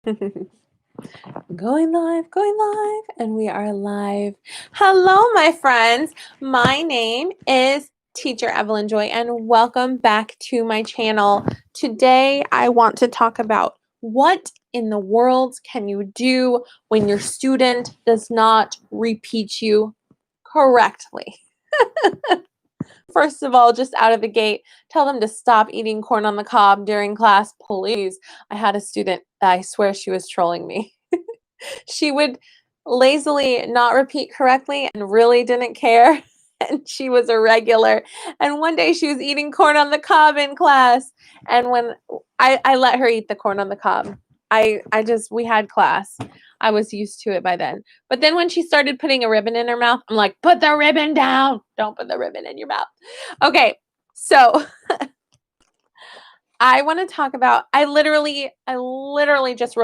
Going live, and we are live. Hello, my friends. My name is Teacher Evelyn Joy, and welcome back to my channel. Today, I want to talk about what in the world can you do when your student does not repeat you correctly. First of all, just out of the gate, tell them to stop eating corn on the cob during class, please. I had a student, I swear she was trolling me. She would lazily not repeat correctly and really didn't care. And she was a regular. And one day she was eating corn on the cob in class. And when I let her eat the corn on the cob, we had class. I was used to it by then. But then when she started putting a ribbon in her mouth, I'm like, put the ribbon down. Don't put the ribbon in your mouth. Okay, so I want to talk about, I literally just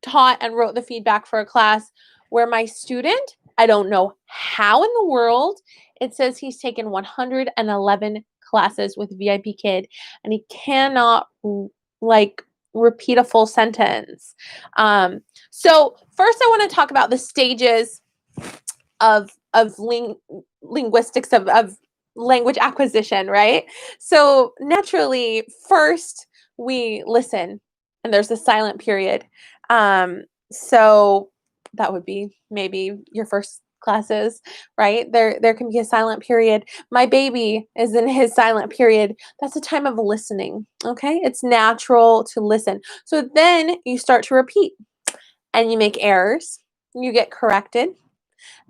taught and wrote the feedback for a class where my student, I don't know how in the world, it says he's taken 111 classes with VIPKID and he cannot repeat a full sentence. So first I want to talk about the stages of linguistics of language acquisition, right? So naturally, first we listen and there's a silent period. So that would be maybe your first classes, right? There can be a silent period. My baby is in his silent period. That's a time of listening, okay? It's natural to listen. So then you start to repeat and you make errors. You get corrected,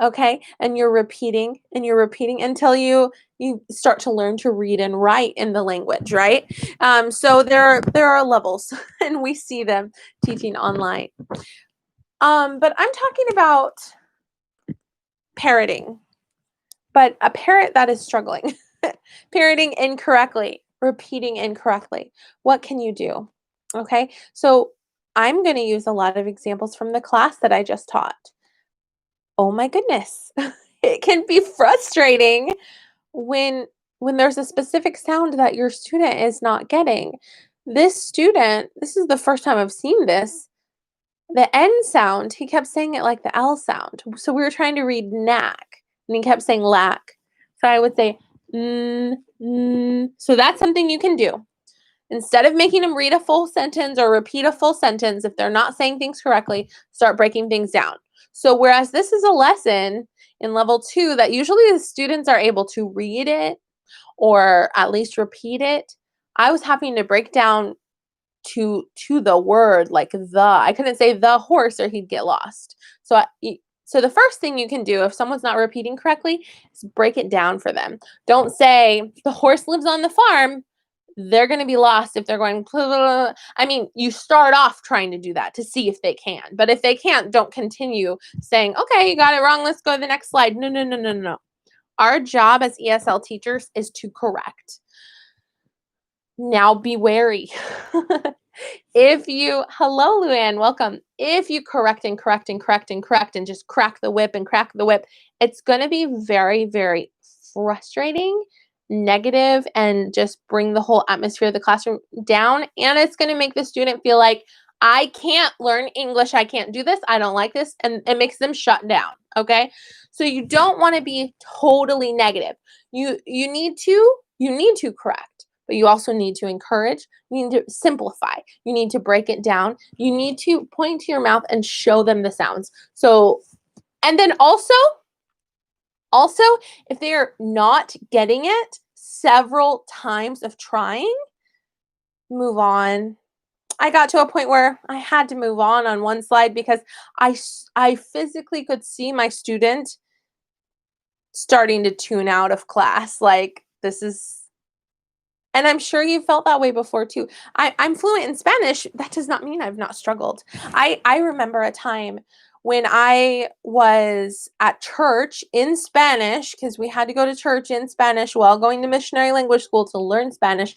okay? And you're repeating until you start to learn to read and write in the language, right? So there are levels and we see them teaching online. But I'm talking about parroting, but a parrot that is struggling, parroting incorrectly, repeating incorrectly. What can you do? Okay, so I'm going to use a lot of examples from the class that I just taught. Oh my goodness. It can be frustrating when there's a specific sound that your student is not getting. This student, this is the first time I've seen this. The N sound, he kept saying it like the L sound. So we were trying to read knack, and he kept saying lack. So I would say, So that's something you can do. Instead of making them read a full sentence or repeat a full sentence, if they're not saying things correctly, start breaking things down. So whereas this is a lesson in level 2 that usually the students are able to read it or at least repeat it, I was having to break down to the word, like the. I couldn't say the horse or he'd get lost. So the first thing you can do if someone's not repeating correctly is break it down for them. Don't say the horse lives on the farm. They're going to be lost if they're going, blah, blah, blah. I mean, you start off trying to do that to see if they can. But if they can't, don't continue saying, okay, you got it wrong. Let's go to the next slide. No. Our job as ESL teachers is to correct. Now be wary. Hello, Luann, welcome. If you correct and just crack the whip, it's going to be very, very frustrating, negative, and just bring the whole atmosphere of the classroom down. And it's going to make the student feel like, I can't learn English. I can't do this. I don't like this. And it makes them shut down. Okay. So you don't want to be totally negative. You need to correct, but you also need to encourage. You need to simplify. You need to break it down. You need to point to your mouth and show them the sounds. So, and then also, if they're not getting it several times of trying, move on. I got to a point where I had to move on one slide because I physically could see my student starting to tune out of class. Like, this is, and I'm sure you felt that way before too. I'm fluent in Spanish. That does not mean I've not struggled. I remember a time when I was at church in Spanish, because we had to go to church in Spanish while going to missionary language school to learn Spanish,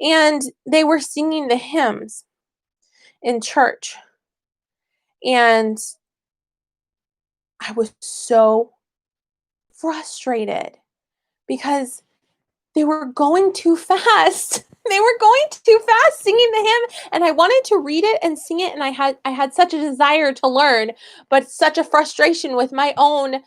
and they were singing the hymns in church. And I was so frustrated because they were going too fast. They were going too fast singing the hymn, and I wanted to read it and sing it, and I had such a desire to learn, but such a frustration with my own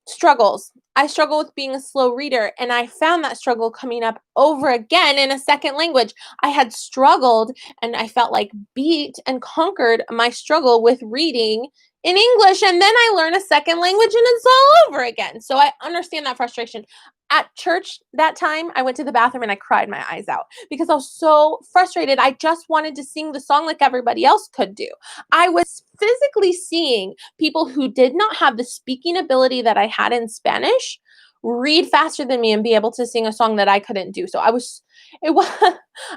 struggles. I struggle with being a slow reader, and I found that struggle coming up over again in a second language. I had struggled, and I felt like beat and conquered my struggle with reading in English, and then I learn a second language and it's all over again. So I understand that frustration. At church that time, I went to the bathroom and I cried my eyes out because I was so frustrated. I just wanted to sing the song like everybody else could do. I was physically seeing people who did not have the speaking ability that I had in Spanish read faster than me and be able to sing a song that I couldn't do. So it was,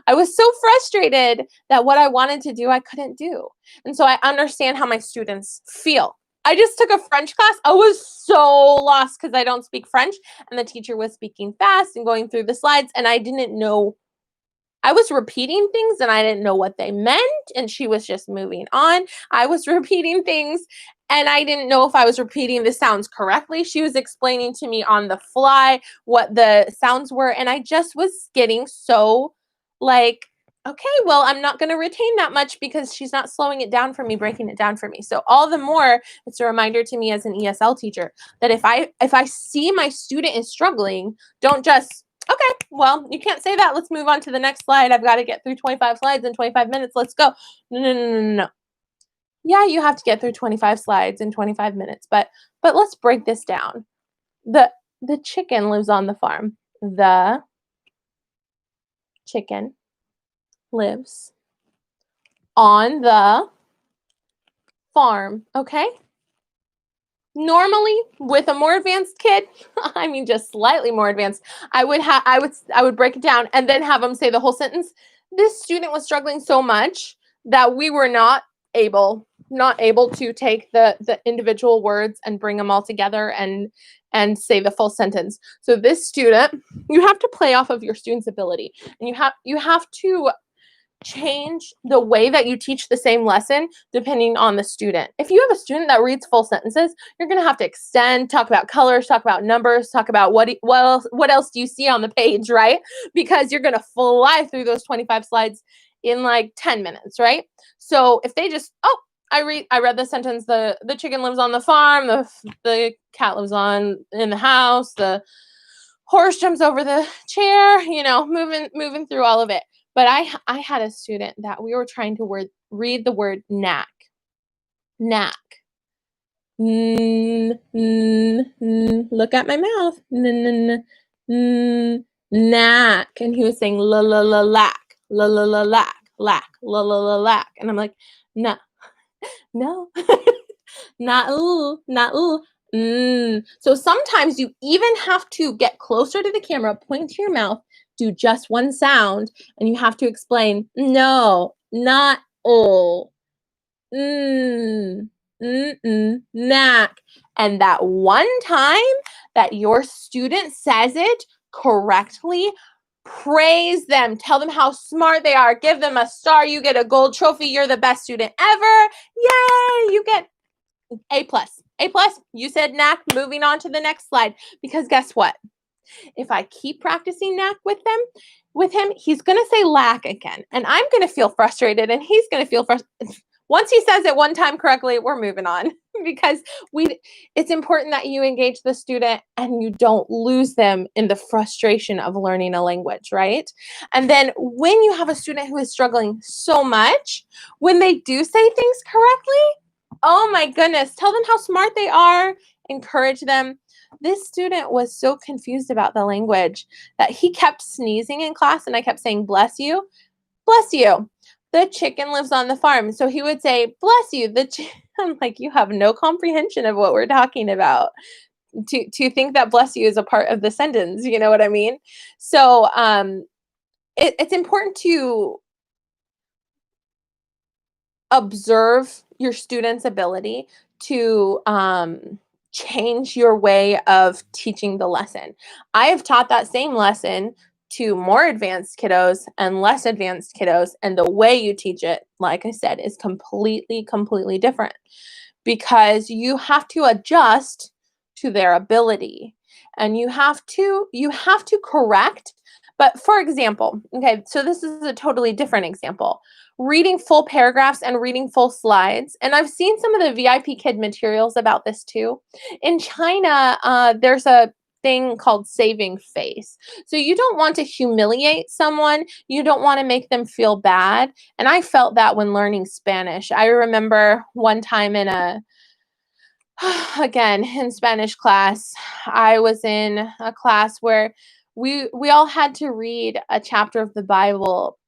I was so frustrated that what I wanted to do, I couldn't do. And so I understand how my students feel. I just took a French class. I was so lost because I don't speak French, and the teacher was speaking fast and going through the slides, and I didn't know. I was repeating things and I didn't know what they meant, and she was just moving on. I was repeating things and I didn't know if I was repeating the sounds correctly. She was explaining to me on the fly what the sounds were, and I just was getting so like, okay, well, I'm not going to retain that much because she's not slowing it down for me, breaking it down for me. So all the more, it's a reminder to me as an ESL teacher that if I see my student is struggling, don't just, okay, well, you can't say that. Let's move on to the next slide. I've got to get through 25 slides in 25 minutes. Let's go. No. Yeah, you have to get through 25 slides in 25 minutes, but let's break this down. The chicken lives on the farm. The chicken lives on the farm, okay? Normally, with a more advanced kid, I mean just slightly more advanced, I would break it down and then have them say the whole sentence. This student was struggling so much that we were not able to take the individual words and bring them all together and say the full sentence. So this student, you have to play off of your student's ability, and you have to change the way that you teach the same lesson depending on the student. If you have a student that reads full sentences, you're going to have to extend, talk about colors, talk about numbers, talk about what else do you see on the page, right? Because you're going to fly through those 25 slides in like 10 minutes, right? So if they just, I read the sentence, the chicken lives on the farm, the cat lives in the house, the horse jumps over the chair, moving through all of it. But I had a student that we were trying to read the word knack. Knack. Look at my mouth. Knack. And he was saying lack. Lack. Lack. And I'm like, no. Not ooh. So sometimes you even have to get closer to the camera, point to your mouth, do just one sound, and you have to explain, no, not oh, knack. And that one time that your student says it correctly, praise them. Tell them how smart they are. Give them a star. You get a gold trophy. You're the best student ever. Yay! You get A+. You said knack. Moving on to the next slide. Because guess what? If I keep practicing knack with him, he's going to say lack again. And I'm going to feel frustrated, and he's going to feel frustrated. Once he says it one time correctly, we're moving on because it's important that you engage the student and you don't lose them in the frustration of learning a language, right? And then when you have a student who is struggling so much, when they do say things correctly, oh my goodness, tell them how smart they are, encourage them. This student was so confused about the language that he kept sneezing in class, and I kept saying, bless you, bless you. The chicken lives on the farm. So he would say, bless you. I'm like, you have no comprehension of what we're talking about to think that bless you is a part of the sentence. You know what I mean? So it's important to observe your student's ability to change your way of teaching the lesson. I have taught that same lesson to more advanced kiddos and less advanced kiddos, and the way you teach it, like I said, is completely different because you have to adjust to their ability, and you have to correct But for example, okay, so this is a totally different example. Reading full paragraphs and reading full slides. And I've seen some of the VIPKID materials about this too. In China, there's a thing called saving face. So you don't want to humiliate someone. You don't want to make them feel bad. And I felt that when learning Spanish. I remember one time in again, in Spanish class, I was in a class where we all had to read a chapter of the Bible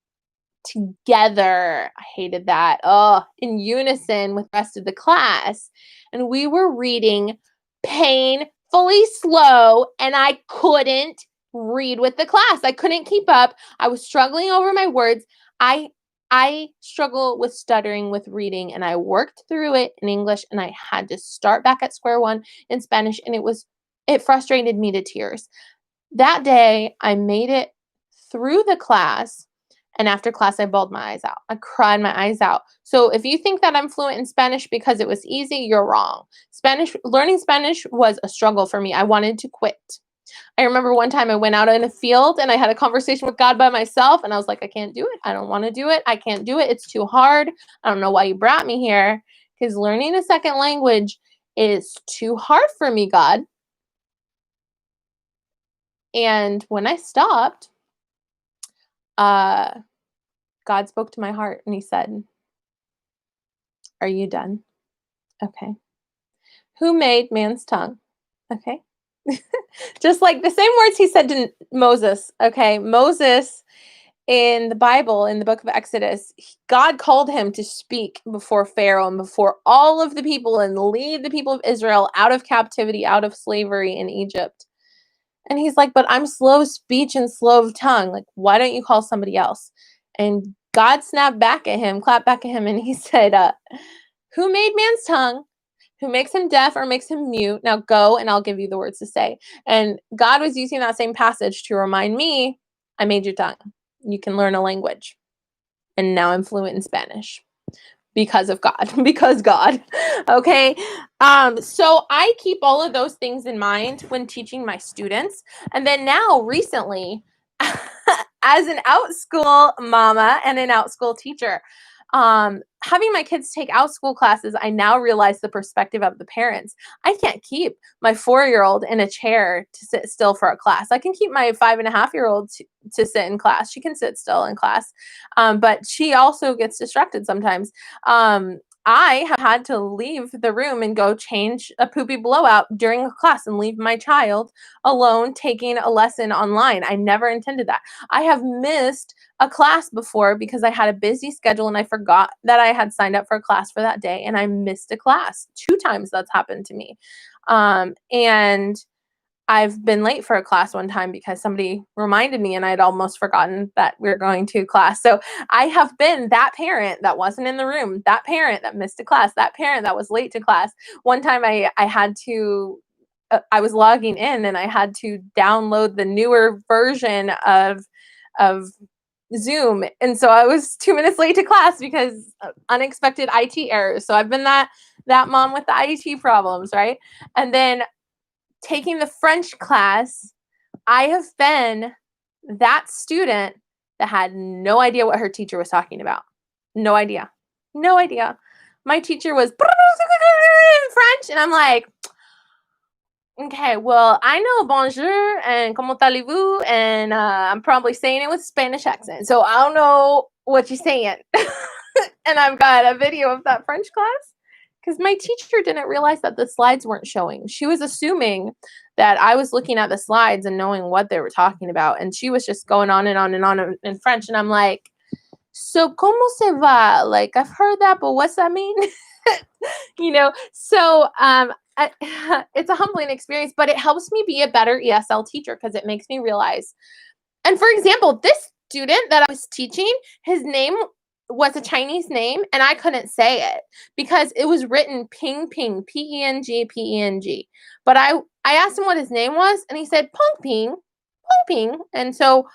together. I hated that. Oh, in unison with the rest of the class. And we were reading painfully slow, and I couldn't read with the class. I couldn't keep up. I was struggling over my words. I struggle with stuttering with reading, and I worked through it in English, and I had to start back at square one in Spanish, and it frustrated me to tears. That day, I made it through the class, and after class, I bawled my eyes out. I cried my eyes out. So if you think that I'm fluent in Spanish because it was easy, you're wrong. Learning Spanish was a struggle for me. I wanted to quit. I remember one time I went out in a field and I had a conversation with God by myself, and I was like, I can't do it. I don't want to do it. I can't do it. It's too hard. I don't know why you brought me here, because learning a second language is too hard for me, God. And when I stopped, God spoke to my heart and he said, are you done? Okay. Who made man's tongue? Okay. Just like the same words he said to Moses. Okay. Moses in the Bible, in the book of Exodus, God called him to speak before Pharaoh and before all of the people and lead the people of Israel out of captivity, out of slavery in Egypt. And he's like, but I'm slow of speech and slow of tongue. Like, why don't you call somebody else? And God snapped back at him, clapped back at him, and he said, who made man's tongue? Who makes him deaf or makes him mute? Now go and I'll give you the words to say. And God was using that same passage to remind me, I made your tongue. You can learn a language. And now I'm fluent in Spanish. Because of God, because God. Okay. So I keep all of those things in mind when teaching my students. And then now recently, as an Outschool mama and an Outschool teacher, having my kids take Outschool classes, I now realize the perspective of the parents. I can't keep my 4-year-old in a chair to sit still for a class. I can keep my 5.5-year-old to sit in class. She can sit still in class, but she also gets distracted sometimes. I have had to leave the room and go change a poopy blowout during a class and leave my child alone taking a lesson online. I never intended that. I have missed a class before because I had a busy schedule and I forgot that I had signed up for a class for that day, and I missed a class. 2 times that's happened to me. And I've been late for a class one time because somebody reminded me and I'd almost forgotten that we were going to class. So I have been that parent that wasn't in the room, that parent that missed a class, that parent that was late to class. One time I had to, I was logging in and I had to download the newer version of Zoom. And so I was 2 minutes late to class because unexpected IT errors. So I've been that mom with the IT problems, right? And then taking the French class, I have been that student that had no idea what her teacher was talking about. No idea. No idea. My teacher was in French, and I'm like, okay, well, I know bonjour and comment allez-vous, and I'm probably saying it with Spanish accent, so I don't know what you're saying. And I've got a video of that French class because my teacher didn't realize that the slides weren't showing. She was assuming that I was looking at the slides and knowing what they were talking about, and she was just going on and on and on in French, and I'm like, so como se va? Like, I've heard that, but what's that mean? So it's a humbling experience, but it helps me be a better ESL teacher because it makes me realize. And for example, this student that I was teaching, his name was a Chinese name, and I couldn't say it because it was written ping ping, P-E-N-G, P-E-N-G. But I asked him what his name was, and he said pong ping, pong ping. And so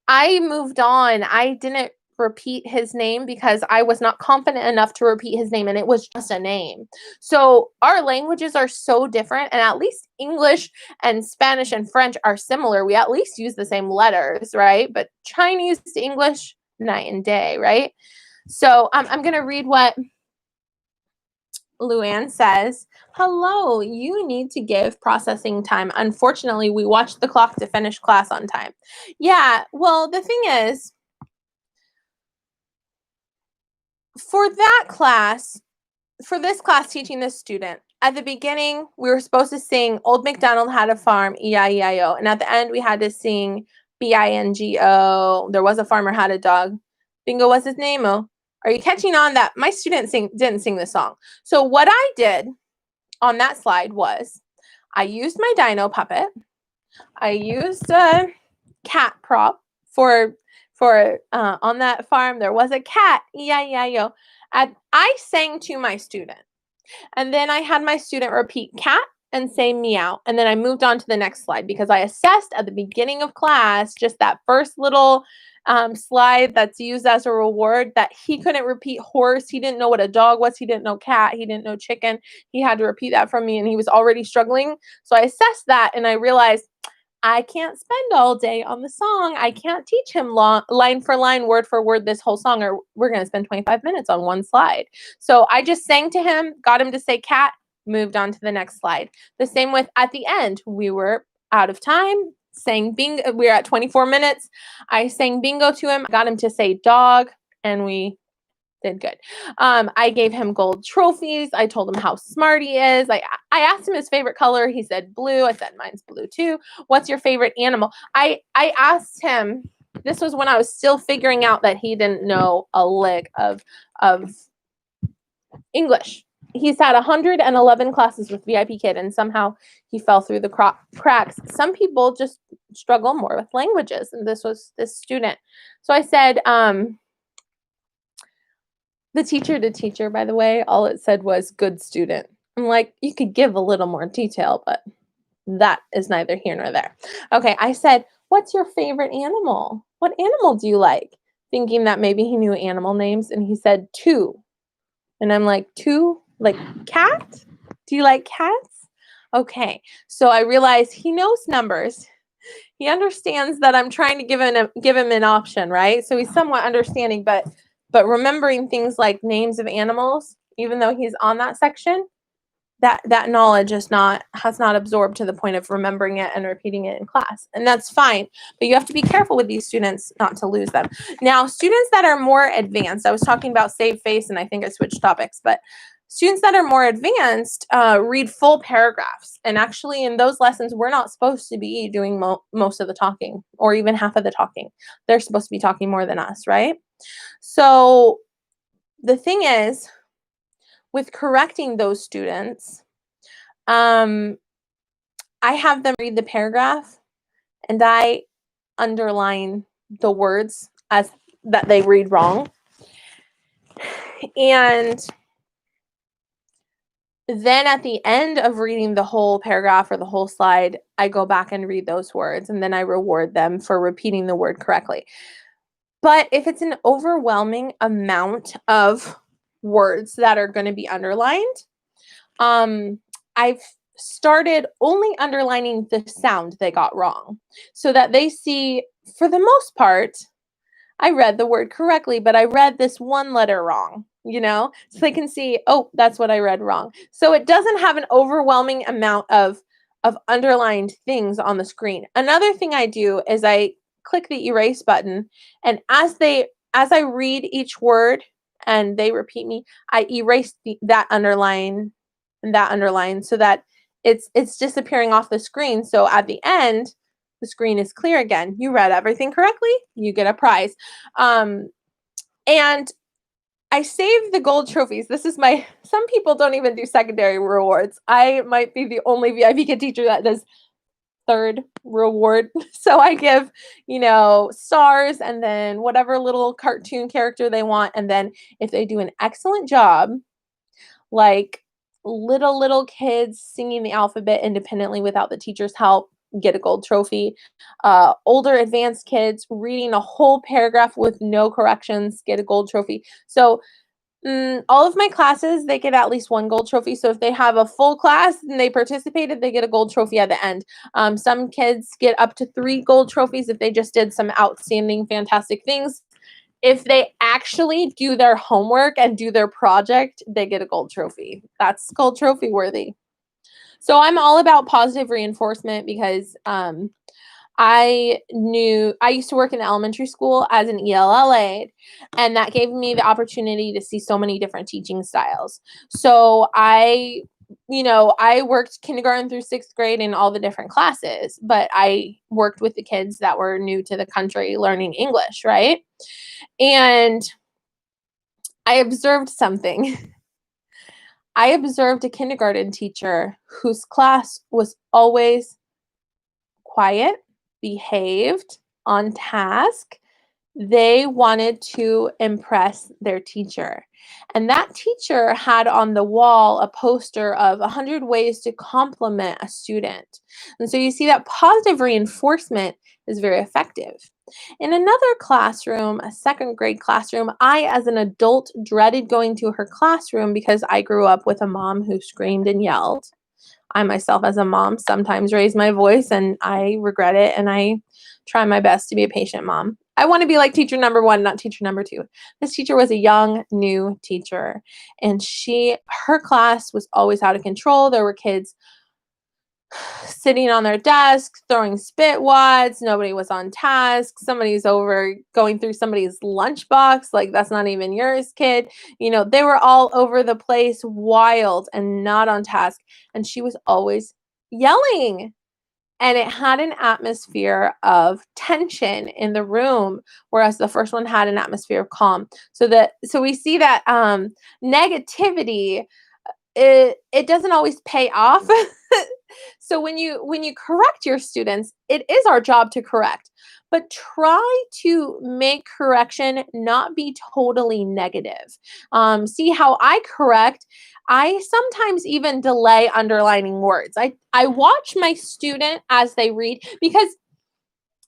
I moved on. I didn't repeat his name because I was not confident enough to repeat his name, and it was just a name. So our languages are so different, and at least English and Spanish and French are similar. We at least use the same letters, right? But Chinese to English, night and day, right? So I'm going to read what Luann says. Hello, you need to give processing time. Unfortunately, we watched the clock to finish class on time. Yeah, well, the thing is, for this class teaching this student, at the beginning, we were supposed to sing Old MacDonald Had a Farm, E-I-E-I-O. And at the end, we had to sing B-I-N-G-O. There was a farmer had a dog. Bingo was his name. Oh, are you catching on that my student didn't sing the song? So what I did on that slide was I used my dino puppet. I used a cat prop for on that farm. There was a cat, E-I-E-I-O. I sang to my student. And then I had my student repeat cat and say meow. And then I moved on to the next slide because I assessed at the beginning of class, just that first little slide that's used as a reward, that he couldn't repeat horse. He didn't know what a dog was. He didn't know cat. He didn't know chicken. He had to repeat that from me, and he was already struggling. So I assessed that, and I realized I can't spend all day on the song. I can't teach him line for line, word for word, this whole song, or we're going to spend 25 minutes on one slide. So I just sang to him, got him to say cat, moved on to the next slide. The same with at the end. We were out of time, sang bingo. We were at 24 minutes. I sang bingo to him, got him to say dog, and we did good. I gave him gold trophies. I told him how smart he is. I asked him his favorite color. He said blue. I said mine's blue too. What's your favorite animal? I asked him, this was when I was still figuring out that he didn't know a lick of English. He's had 111 classes with VIPKID, and somehow he fell through the cracks. Some people just struggle more with languages, and this was this student. So I said, the teacher, by the way, all it said was good student. I'm like, you could give a little more detail, but that is neither here nor there. Okay, I said, what's your favorite animal? What animal do you like? Thinking that maybe he knew animal names, and he said two. And I'm like, two? Like cat? Do you like cats? Okay, so I realized he knows numbers. He understands that I'm trying to give him an option, right? So he's somewhat understanding, but remembering things like names of animals, even though he's on that section, that knowledge has not absorbed to the point of remembering it and repeating it in class. And that's fine, but you have to be careful with these students not to lose them. Now, students that are more advanced, I was talking about save face, and I think I switched topics, but students that are more advanced read full paragraphs. And actually in those lessons, we're not supposed to be doing most of the talking or even half of the talking. They're supposed to be talking more than us, right? So the thing is, with correcting those students, I have them read the paragraph, and I underline the words as that they read wrong. And then at the end of reading the whole paragraph or the whole slide, I go back and read those words, and then I reward them for repeating the word correctly. But if it's an overwhelming amount of words that are going to be underlined, I've started only underlining the sound they got wrong, so that they see, for the most part, I read the word correctly, but I read this one letter wrong, so they can see, oh, that's what I read wrong. So it doesn't have an overwhelming amount of underlined things on the screen. Another thing I do is I click the erase button, and as I read each word and they repeat me, I erase that underline and that underline so that it's disappearing off the screen. So at the end, the screen is clear again. You read everything correctly, you get a prize. And I save the gold trophies. This is some people don't even do secondary rewards. I might be the only VIPKID teacher that does third reward. So I give, stars and then whatever little cartoon character they want. And then if they do an excellent job, like little kids singing the alphabet independently without the teacher's help, get a gold trophy. Older advanced kids reading a whole paragraph with no corrections get a gold trophy. So all of my classes, they get at least one gold trophy. So if they have a full class and they participated, they get a gold trophy at the end. Some kids get up to 3 gold trophies if they just did some outstanding, fantastic things. If they actually do their homework and do their project, they get a gold trophy. That's gold trophy worthy. So I'm all about positive reinforcement because I used to work in elementary school as an ELL aide, and that gave me the opportunity to see so many different teaching styles. So I worked kindergarten through 6th grade in all the different classes, but I worked with the kids that were new to the country learning English, right? And I observed something. I observed a kindergarten teacher whose class was always quiet, behaved, on task. They wanted to impress their teacher. And that teacher had on the wall a poster of 100 ways to compliment a student. And so you see that positive reinforcement is very effective. In another classroom, a 2nd grade classroom, I, as an adult, dreaded going to her classroom because I grew up with a mom who screamed and yelled. I myself, as a mom, sometimes raise my voice, and I regret it, and I try my best to be a patient mom. I want to be like teacher number 1, not teacher number 2. This teacher was a young, new teacher, and her class was always out of control. There were kids sitting on their desks, throwing spit wads. Nobody was on task. Somebody's over going through somebody's lunchbox. Like, that's not even yours, kid. They were all over the place, wild and not on task. And she was always yelling. And it had an atmosphere of tension in the room, whereas the first one had an atmosphere of calm. So we see that negativity, it doesn't always pay off. So when you correct your students, it is our job to correct, but try to make correction not be totally negative. See how I correct. I sometimes even delay underlining words. I watch my student as they read, because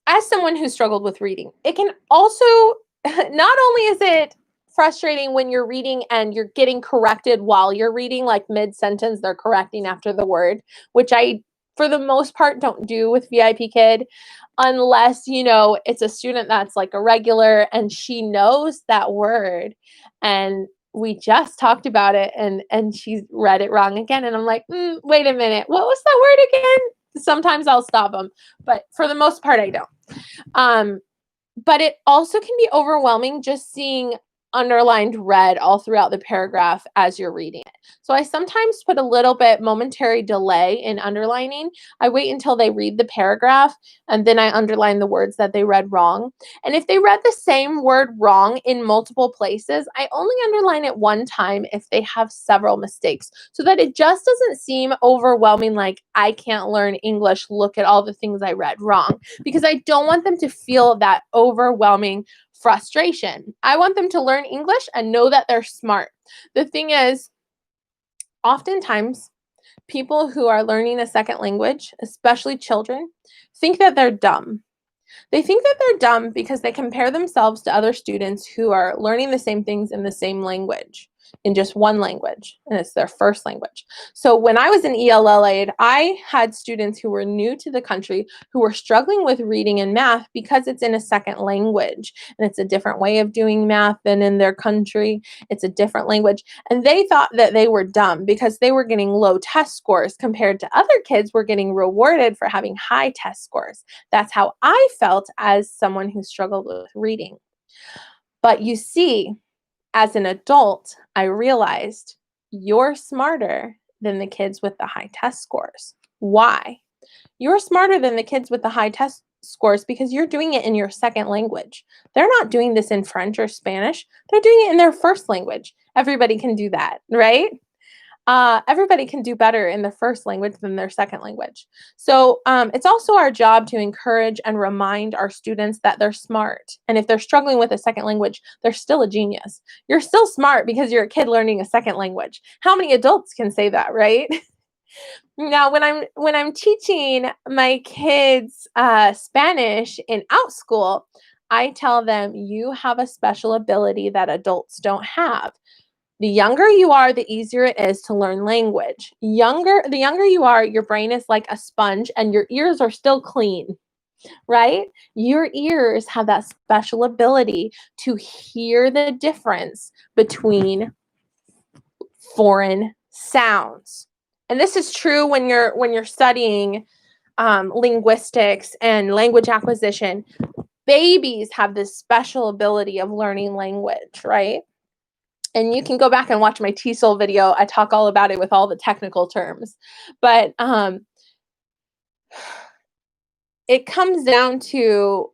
as someone who struggled with reading, it can also, not only is it frustrating when you're reading and you're getting corrected while you're reading, like mid-sentence, they're correcting after the word, which I, for the most part, don't do with VIPKID, unless, it's a student that's like a regular and she knows that word and we just talked about it and she read it wrong again. And I'm like, wait a minute, what was that word again? Sometimes I'll stop them, but for the most part, I don't. But it also can be overwhelming just seeing underlined red all throughout the paragraph as you're reading it. So I sometimes put a little bit momentary delay in underlining. I wait until they read the paragraph and then I underline the words that they read wrong. And if they read the same word wrong in multiple places, I only underline it one time if they have several mistakes, so that it just doesn't seem overwhelming, like I can't learn English, look at all the things I read wrong, because I don't want them to feel that overwhelming frustration. I want them to learn English and know that they're smart. The thing is, oftentimes, people who are learning a second language, especially children, think that they're dumb. They think that they're dumb because they compare themselves to other students who are learning the same things in the same language, in just one language, and it's their first language. So when I was an ELL aide, I had students who were new to the country who were struggling with reading and math because it's in a second language, and it's a different way of doing math than in their country. It's a different language, and they thought that they were dumb because they were getting low test scores compared to other kids who were getting rewarded for having high test scores. That's how I felt as someone who struggled with reading. But you see, as an adult, I realized you're smarter than the kids with the high test scores. Why? You're smarter than the kids with the high test scores because you're doing it in your second language. They're not doing this in French or Spanish. They're doing it in their first language. Everybody can do that, right? Everybody can do better in the first language than their second language. So it's also our job to encourage and remind our students that they're smart. And if they're struggling with a second language, they're still a genius. You're still smart because you're a kid learning a second language. How many adults can say that, right? Now, when I'm teaching my kids Spanish in Outschool, I tell them you have a special ability that adults don't have. The younger you are, the easier it is to learn language. The younger you are, your brain is like a sponge and your ears are still clean, right? Your ears have that special ability to hear the difference between foreign sounds. And this is true when you're studying linguistics and language acquisition. Babies have this special ability of learning language, right? And you can go back and watch my TESOL video. I talk all about it with all the technical terms. But it comes down to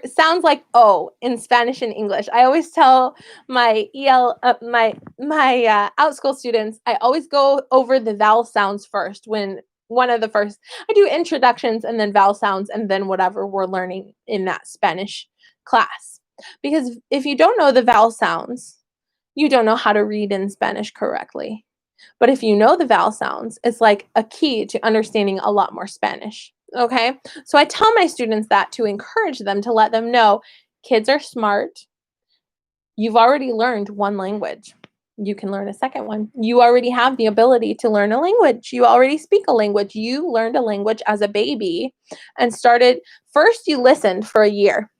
sounds like O in Spanish and English. I always tell my Outschool students, I always go over the vowel sounds first. When one of the first, I do introductions and then vowel sounds and then whatever we're learning in that Spanish class. Because if you don't know the vowel sounds, you don't know how to read in Spanish correctly. But if you know the vowel sounds, it's like a key to understanding a lot more Spanish. Okay? So I tell my students that to encourage them, to let them know kids are smart. You've already learned one language. You can learn a second one. You already have the ability to learn a language. You already speak a language. You learned a language as a baby and first you listened for a year.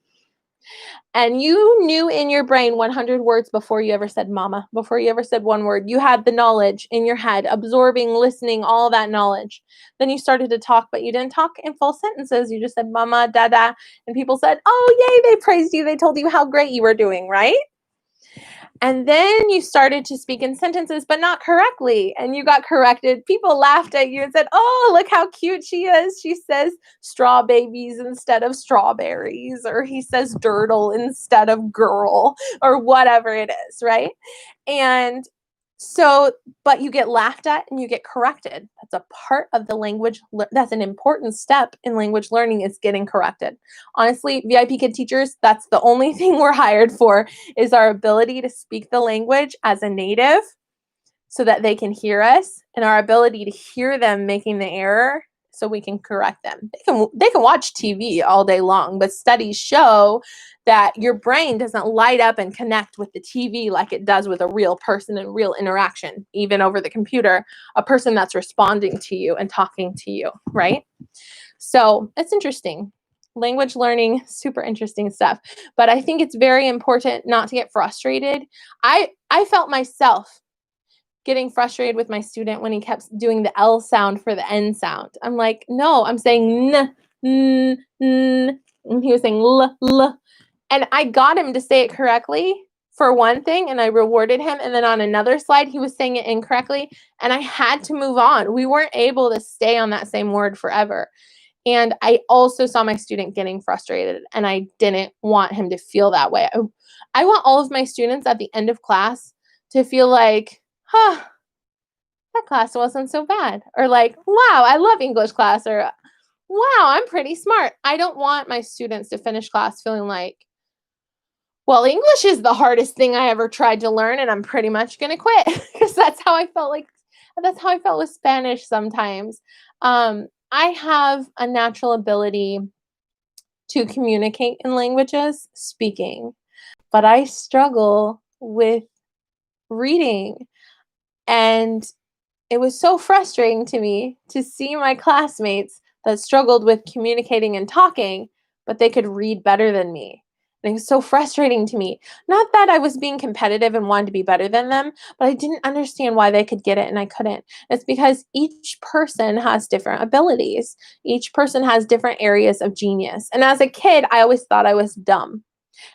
And you knew in your brain 100 words before you ever said mama, before you ever said one word. You had the knowledge in your head, absorbing, listening, all that knowledge. Then you started to talk, but you didn't talk in full sentences. You just said mama, dada, and people said, oh, yay, they praised you. They told you how great you were doing, right? And then you started to speak in sentences, but not correctly. And you got corrected. People laughed at you and said, oh, look how cute she is. She says straw babies instead of strawberries, or he says dirtle instead of girl, or whatever it is, right? And so, but you get laughed at and you get corrected. That's a part of the language. That's an important step in language learning, is getting corrected. Honestly, VIPKID teachers, that's the only thing we're hired for, is our ability to speak the language as a native so that they can hear us, and our ability to hear them making the error so we can correct them. They can watch TV all day long, but studies show that your brain doesn't light up and connect with the TV like it does with a real person and real interaction, even over the computer, a person that's responding to you and talking to you, right? So it's interesting. Language learning, super interesting stuff. But I think it's very important not to get frustrated. I felt myself getting frustrated with my student when he kept doing the L sound for the N sound. I'm like, no, I'm saying n, n, n. And he was saying l, l. And I got him to say it correctly for one thing, and I rewarded him. And then on another slide, he was saying it incorrectly, and I had to move on. We weren't able to stay on that same word forever. And I also saw my student getting frustrated, and I didn't want him to feel that way. I want all of my students at the end of class to feel like, huh, that class wasn't so bad. Or like, wow, I love English class. Or wow, I'm pretty smart. I don't want my students to finish class feeling like, well, English is the hardest thing I ever tried to learn, and I'm pretty much going to quit. Because that's how I felt with Spanish sometimes. I have a natural ability to communicate in languages, speaking, but I struggle with reading. And it was so frustrating to me to see my classmates that struggled with communicating and talking, but they could read better than me. And it was so frustrating to me. Not that I was being competitive and wanted to be better than them, but I didn't understand why they could get it and I couldn't. It's because each person has different abilities. Each person has different areas of genius. And as a kid, I always thought I was dumb.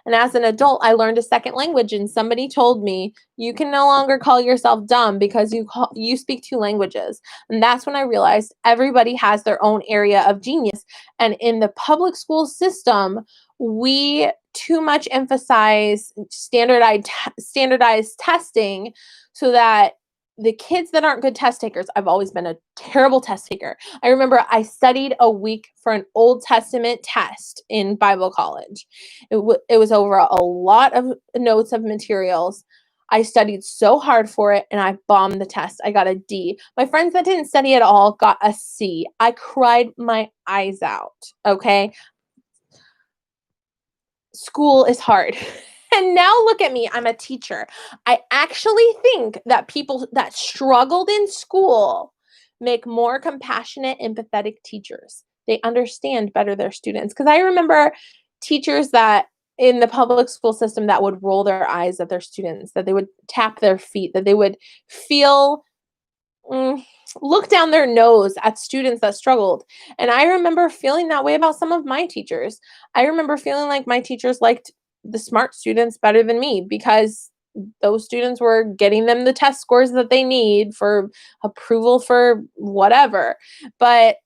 And as an adult, I learned a second language, and somebody told me, you can no longer call yourself dumb because you speak two languages. And that's when I realized everybody has their own area of genius. And in the public school system, we too much emphasize standardized testing so that the kids that aren't good test takers, I've always been a terrible test taker. I remember I studied a week for an Old Testament test in Bible college. It was over a lot of notes of materials. I studied so hard for it and I bombed the test. I got a D. My friends that didn't study at all got a C. I cried my eyes out, okay? School is hard. And now look at me, I'm a teacher. I actually think that people that struggled in school make more compassionate, empathetic teachers. They understand better their students. Because I remember teachers that in the public school system that would roll their eyes at their students, that they would tap their feet, that they would feel look down their nose at students that struggled. And I remember feeling that way about some of my teachers. I remember feeling like my teachers liked the smart students better than me because those students were getting them the test scores that they need for approval for whatever. But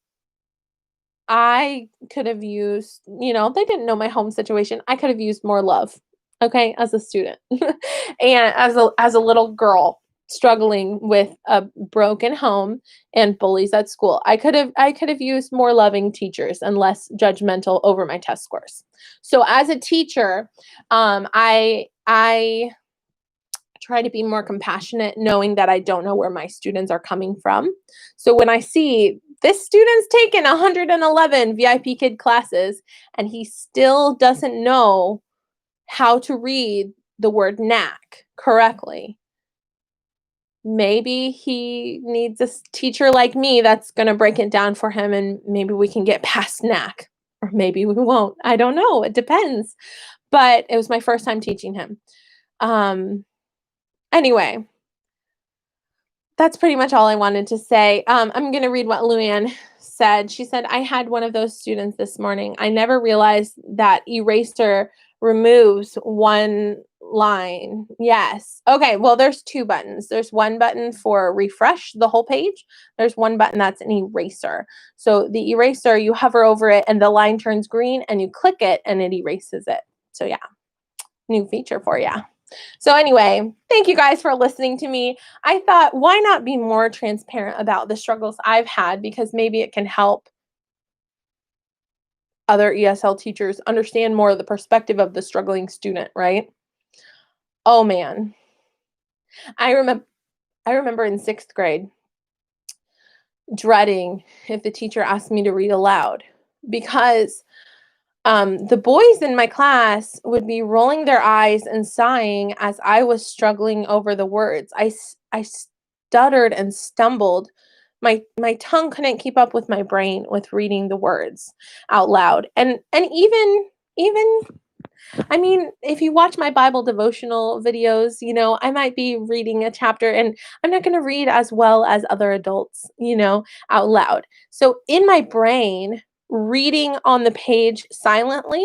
I could have used, they didn't know my home situation. I could have used more love, okay, as a student and as a little girl struggling with a broken home and bullies at school. I could have used more loving teachers and less judgmental over my test scores. So as a teacher, I try to be more compassionate, knowing that I don't know where my students are coming from. So when I see this student's taken 111 VIPKID classes and he still doesn't know how to read the word knack correctly, maybe he needs a teacher like me that's going to break it down for him, and maybe we can get past knack, or maybe we won't. I don't know. It depends. But it was my first time teaching him. Anyway, that's pretty much all I wanted to say. I'm going to read what Luann said. She said, I had one of those students this morning. I never realized that eraser removes one line. Yes. Okay, well, there's two buttons. There's one button for refresh the whole page. There's one button that's an eraser. So the eraser, you hover over it and the line turns green and you click it and it erases it. So yeah, new feature for you. So anyway, thank you guys for listening to me. I thought, why not be more transparent about the struggles I've had, because maybe it can help other ESL teachers understand more of the perspective of the struggling student, right? Oh man. I remember in 6th grade dreading if the teacher asked me to read aloud, because the boys in my class would be rolling their eyes and sighing as I was struggling over the words. I stuttered and stumbled. My tongue couldn't keep up with my brain with reading the words out loud. And even I mean, if you watch my Bible devotional videos, I might be reading a chapter and I'm not going to read as well as other adults, out loud. So in my brain, reading on the page silently,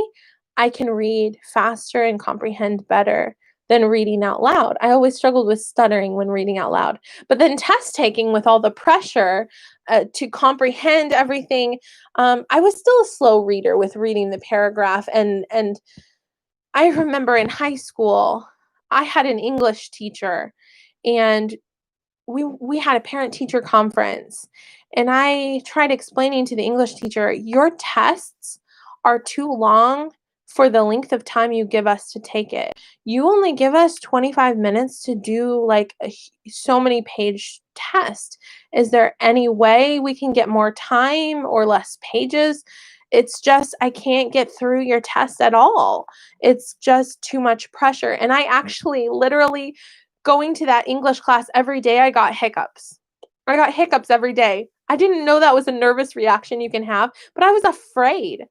I can read faster and comprehend better than reading out loud. I always struggled with stuttering when reading out loud. But then test taking with all the pressure to comprehend everything, I was still a slow reader with reading the paragraph. And I remember in high school, I had an English teacher, and we had a parent-teacher conference, and I tried explaining to the English teacher, "Your tests are too long for the length of time you give us to take it. You only give us 25 minutes to do, like, so many page test. Is there any way we can get more time or less pages? It's just I can't get through your test at all. It's just too much pressure." And I actually literally going to that English class every day, I got hiccups. I got hiccups every day. I didn't know that was a nervous reaction you can have, but I was afraid.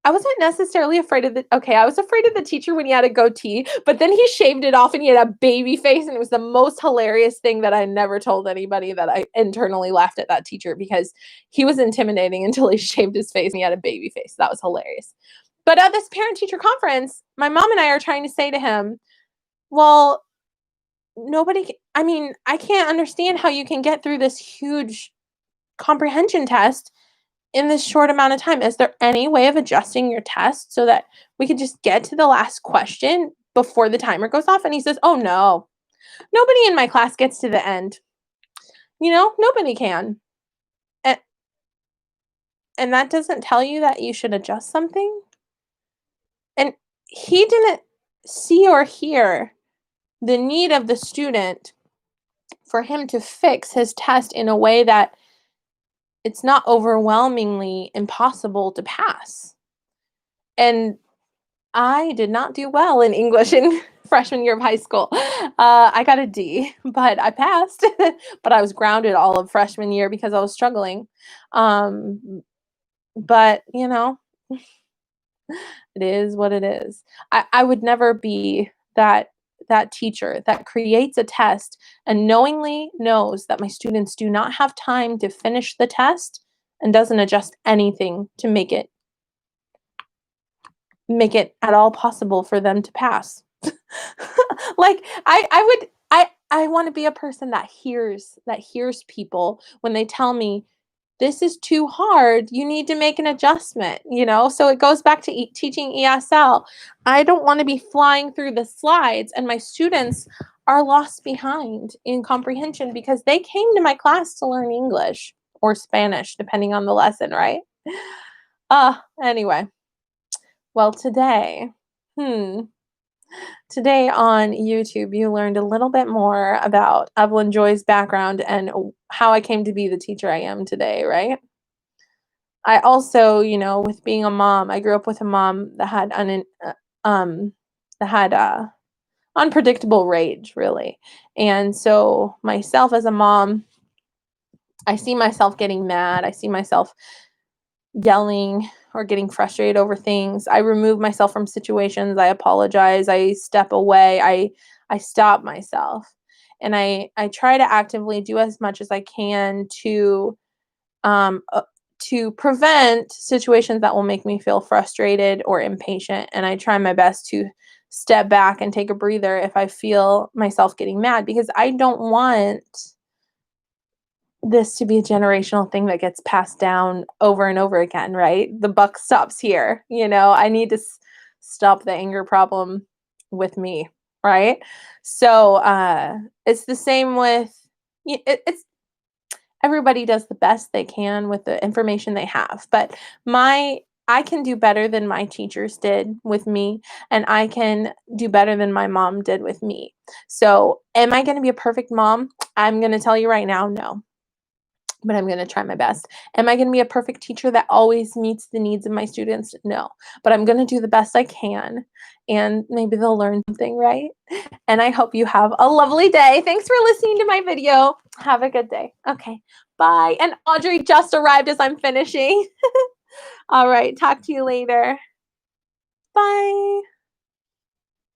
I wasn't necessarily afraid of I was afraid of the teacher when he had a goatee, but then he shaved it off and he had a baby face, and it was the most hilarious thing that I never told anybody, that I internally laughed at that teacher because he was intimidating until he shaved his face and he had a baby face. That was hilarious. But at this parent-teacher conference, my mom and I are trying to say to him, well, I can't understand how you can get through this huge comprehension test in this short amount of time. Is there any way of adjusting your test so that we could just get to the last question before the timer goes off? And he says, oh no, nobody in my class gets to the end. Nobody can. And, and that doesn't tell you that you should adjust something. And he didn't see or hear the need of the student for him to fix his test in a way that it's not overwhelmingly impossible to pass. And I did not do well in English in freshman year of high school. I got a D, but I passed. But I was grounded all of freshman year because I was struggling. But, you know, it is what it is. I would never be that teacher that creates a test and knowingly knows that my students do not have time to finish the test and doesn't adjust anything to make it at all possible for them to pass. Like I want to be a person that hears people when they tell me this is too hard, you need to make an adjustment, you know? So it goes back to teaching ESL. I don't want to be flying through the slides and my students are lost behind in comprehension because they came to my class to learn English or Spanish, depending on the lesson, right? Anyway. Well, today on YouTube, you learned a little bit more about Evelyn Joy's background and how I came to be the teacher I am today, right? I also, with being a mom, I grew up with a mom that had unpredictable rage, really. And so myself as a mom, I see myself getting mad. I see myself yelling or getting frustrated over things. I remove myself from situations. I apologize. I step away. I stop myself. And I try to actively do as much as I can to prevent situations that will make me feel frustrated or impatient. And I try my best to step back and take a breather if I feel myself getting mad, because I don't want this to be a generational thing that gets passed down over and over again, right? The buck stops here. I need to stop the anger problem with me, right? So it's the same with it's everybody does the best they can with the information they have, but I can do better than my teachers did with me, and I can do better than my mom did with me. So am I going to be a perfect mom? I'm going to tell you right now, no. But I'm going to try my best. Am I going to be a perfect teacher that always meets the needs of my students? No. But I'm going to do the best I can, and maybe they'll learn something, right? And I hope you have a lovely day. Thanks for listening to my video. Have a good day. Okay. Bye. And Audrey just arrived as I'm finishing. All right. Talk to you later. Bye.